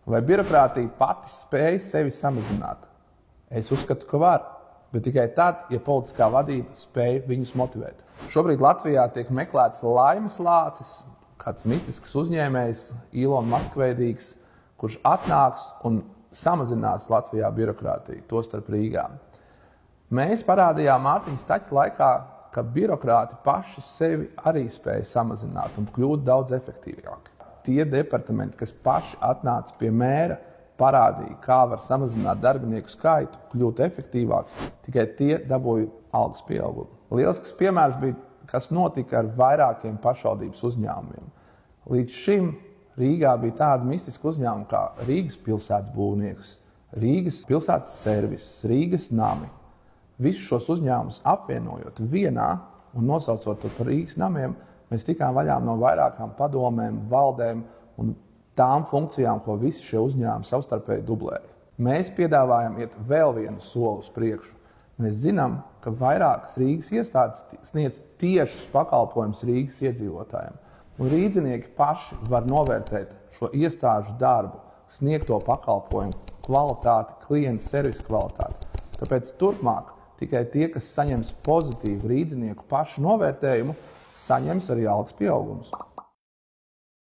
Vai birokrātija pati spēj sevi samazināt? Es uzskatu, ka var, bet tikai tad, ja politiskā vadība spēj viņus motivēt. Šobrīd Latvijā tiek meklēts laimes lācis, kāds mistisks uzņēmējs, Ilona Maskveidīgs, kurš atnāks un samazinās Latvijā birokrātiju, tostarp Rīgā. Mēs parādījām Mārtiņa Staķa laikā, ka birokrāti paši sevi arī spēja samazināt un kļūt daudz efektīvāki. Tie departamenti, kas paši atnāca pie mēra, parādīja, kā var samazināt darbinieku skaitu, kļūt efektīvāki, tikai tie dabūja algas pieaugumu. Lielisks piemērs bija, kas notika ar vairākiem pašvaldības uzņēmumiem. Līdz šim Rīgā bija tāda mistiska uzņēmuma kā Rīgas pilsētas būvnieks, Rīgas pilsētas servis, Rīgas nami. Visus šos uzņēmumus apvienojot vienā un nosaucot to par Rīgas namiem, mēs tikām vaļā no vairākām padomēm, valdēm un tām funkcijām, ko visi šie uzņēmumi savstarpēji dublēja. Mēs piedāvājam iet vēl vienu soli uz priekšu. Mēs zinām, ka vairākas Rīgas iestādes sniedz tiešus pakalpojumus Rīgas iedzīvotājiem. Un rīdzinieki paši var novērtēt šo iestāžu darbu, sniegto pakalpojumu kvalitāti, klienta servisa kvalitāti. Tāpēc turpmāk tikai tie, kas saņems pozitīvu rīdzinieku pašu novērtējumu, saņems arī algas pieaugumus.